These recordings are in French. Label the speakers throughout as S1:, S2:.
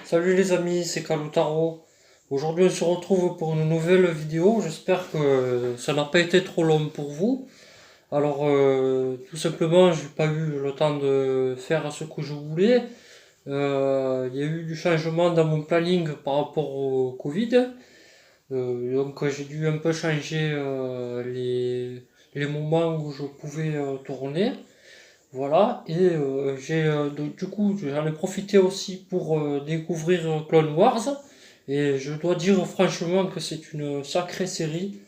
S1: Salut les amis, c'est Kalutaro. Aujourd'hui on se retrouve pour une nouvelle vidéo. J'espère que ça n'a pas été trop long pour vous. Alors tout simplement j'ai pas eu le temps de faire ce que je voulais. Il y a eu du changement dans mon planning par rapport au Covid. Donc j'ai dû un peu changer les moments où je pouvais tourner. Voilà, et du coup, j'en ai profité aussi pour découvrir Clone Wars, et je dois dire franchement que c'est une sacrée série.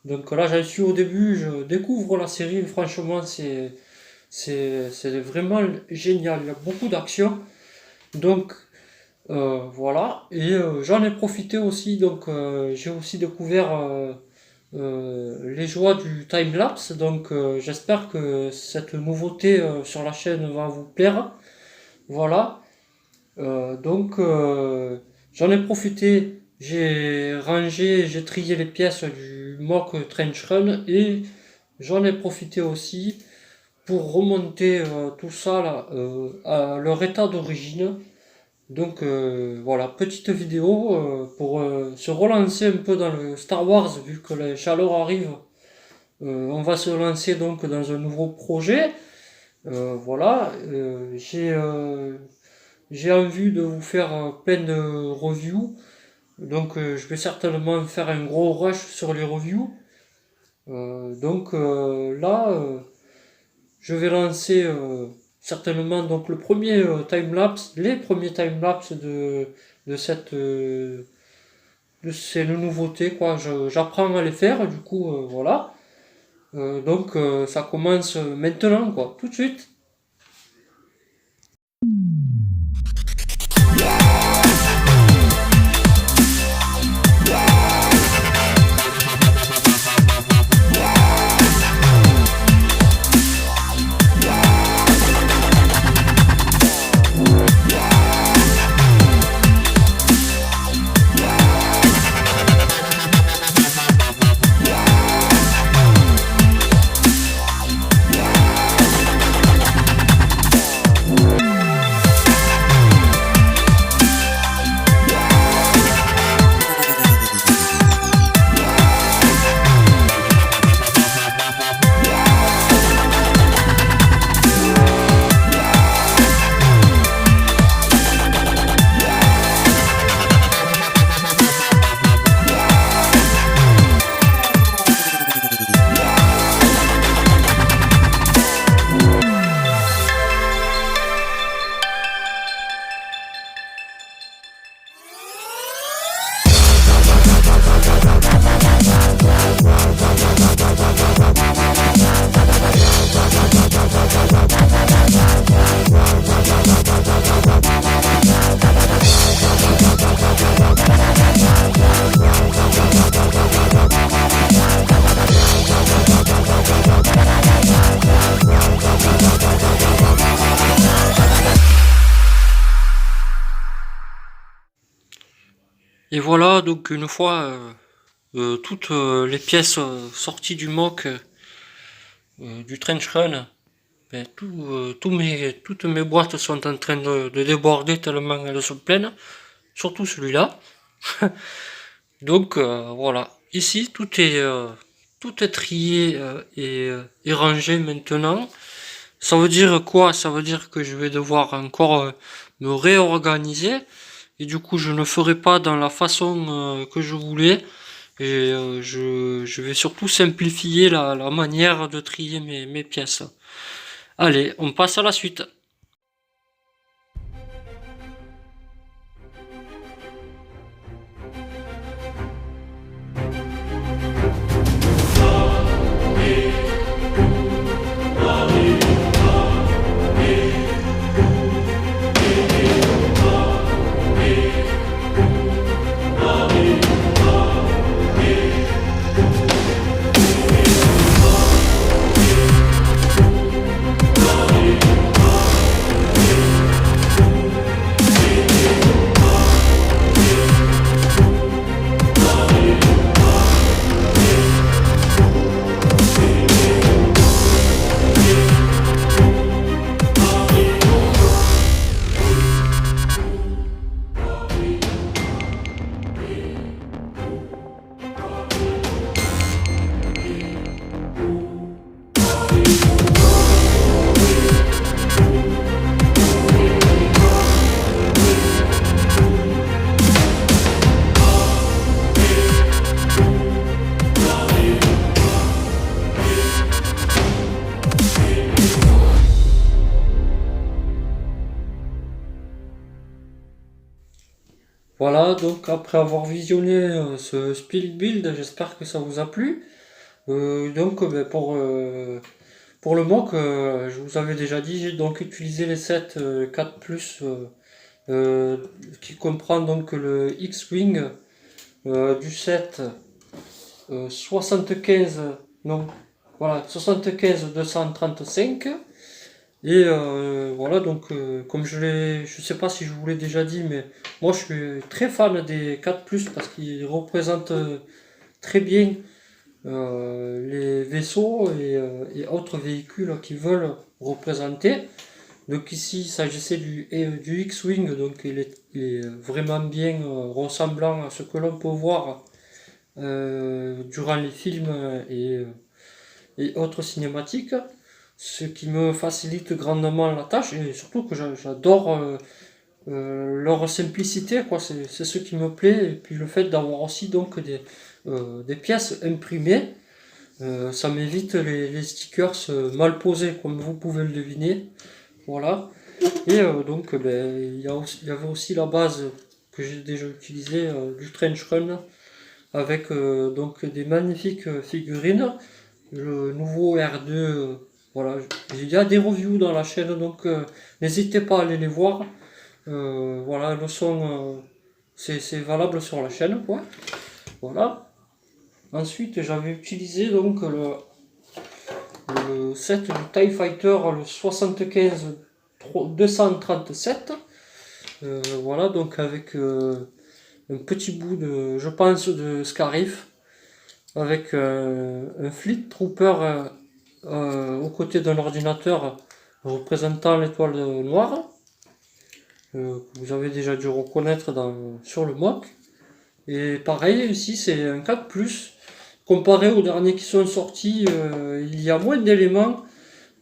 S1: Donc là, j'en suis au début, je découvre la série, franchement, c'est vraiment génial, il y a beaucoup d'action. Donc voilà, et j'en ai profité aussi, donc j'ai aussi découvert les joies du time-lapse. Donc j'espère que cette nouveauté sur la chaîne va vous plaire. Voilà. Donc j'en ai profité, j'ai rangé, j'ai trié les pièces du mock Trench Run et j'en ai profité aussi pour remonter tout ça là, à leur état d'origine. Donc voilà, petite vidéo pour se relancer un peu dans le Star Wars vu que les chaleurs arrivent. On va se lancer donc dans un nouveau projet. Voilà, j'ai envie de vous faire plein de reviews. Donc je vais certainement faire un gros rush sur les reviews. Donc là, je vais lancer certainement donc le premier timelapse, les premiers timelapse de cette de ces nouveautés quoi. J'apprends à les faire, du coup voilà. Donc ça commence maintenant quoi, tout de suite. Et voilà, donc une fois toutes les pièces sorties du mock du Trench Run, ben, toutes mes boîtes sont en train de déborder tellement elles sont pleines, surtout celui-là. Donc voilà, ici tout est trié et rangé maintenant. Ça veut dire quoi? Ça veut dire que je vais devoir encore me réorganiser et du coup je ne ferai pas dans la façon que je voulais et je vais surtout simplifier la manière de trier mes pièces. Allez, on passe à la suite. Voilà, donc après avoir visionné ce speed build, j'espère que ça vous a plu. Donc ben, pour le mock, je vous avais déjà dit, j'ai donc utilisé les sets 4 euh, qui comprend donc le X-Wing du set 75, non, voilà, 75-235. Et voilà, donc comme je sais pas si je vous l'ai déjà dit, mais moi je suis très fan des 4 parce qu'ils représentent très bien les vaisseaux et autres véhicules qui veulent représenter. Donc ici, il s'agissait du X-Wing, donc il est vraiment bien ressemblant à ce que l'on peut voir durant les films et autres cinématiques, ce qui me facilite grandement la tâche et surtout que j'adore leur simplicité, quoi. C'est ce qui me plaît, et puis le fait d'avoir aussi donc des pièces imprimées, ça m'évite les stickers mal posés, comme vous pouvez le deviner. Voilà. Et donc, ben, il y avait aussi la base que j'ai déjà utilisée du Trench Run avec donc des magnifiques figurines. Le nouveau R2, voilà. Il y a des reviews dans la chaîne, donc n'hésitez pas à aller les voir. Voilà, le son, c'est valable sur la chaîne, quoi. Voilà. Ensuite, j'avais utilisé donc le set du TIE Fighter, le 75-237. Voilà, donc avec un petit bout de, je pense, de Scarif, avec un Fleet Trooper aux côtés d'un ordinateur représentant l'étoile noire, que vous avez déjà dû reconnaître sur le mock. Et pareil, ici c'est un 4 comparé aux derniers qui sont sortis, il y a moins d'éléments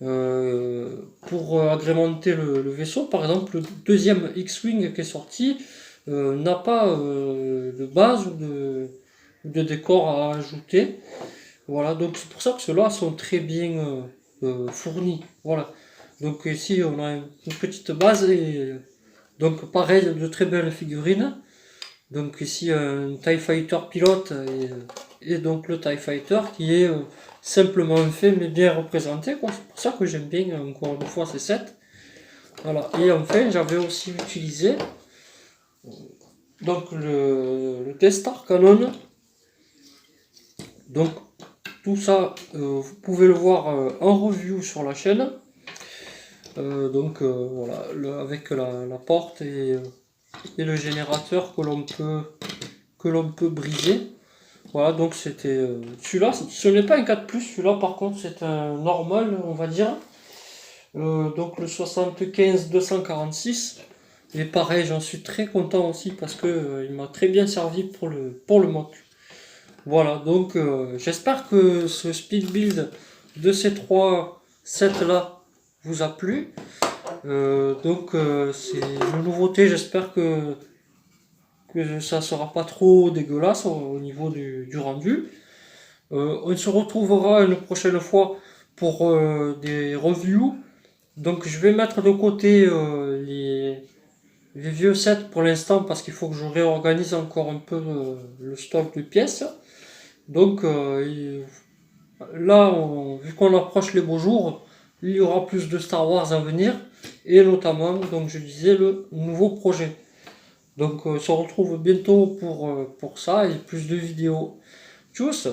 S1: pour agrémenter le vaisseau. Par exemple, le deuxième X-Wing qui est sorti n'a pas de base ou de décor à ajouter. Voilà, donc c'est pour ça que ceux-là sont très bien fournis. Voilà. Donc ici on a une petite base et donc pareil, de très belles figurines. Donc ici un TIE Fighter pilote et donc le TIE Fighter qui est simplement fait mais bien représenté, quoi. C'est pour ça que j'aime bien encore une fois ces sets. Voilà. Et enfin j'avais aussi utilisé donc le Death Star Cannon. Donc tout ça vous pouvez le voir en review sur la chaîne. Donc voilà, avec la porte et le générateur que l'on peut briser. Voilà, donc c'était celui-là, ce n'est pas un 4 celui-là par contre c'est un normal, on va dire. Donc le 75-246. Et pareil, j'en suis très content aussi parce que il m'a très bien servi pour le mock. Voilà, donc j'espère que ce speed build de ces trois sets là vous a plu. Donc c'est une nouveauté, j'espère que ça sera pas trop dégueulasse au niveau du rendu. On se retrouvera une prochaine fois pour des reviews. Donc je vais mettre de côté les vieux sets pour l'instant parce qu'il faut que je réorganise encore un peu le stock de pièces. Donc là, vu qu'on approche les beaux jours, il y aura plus de Star Wars à venir et notamment, donc je disais, le nouveau projet. Donc on se retrouve bientôt pour ça et plus de vidéos. Tchuss!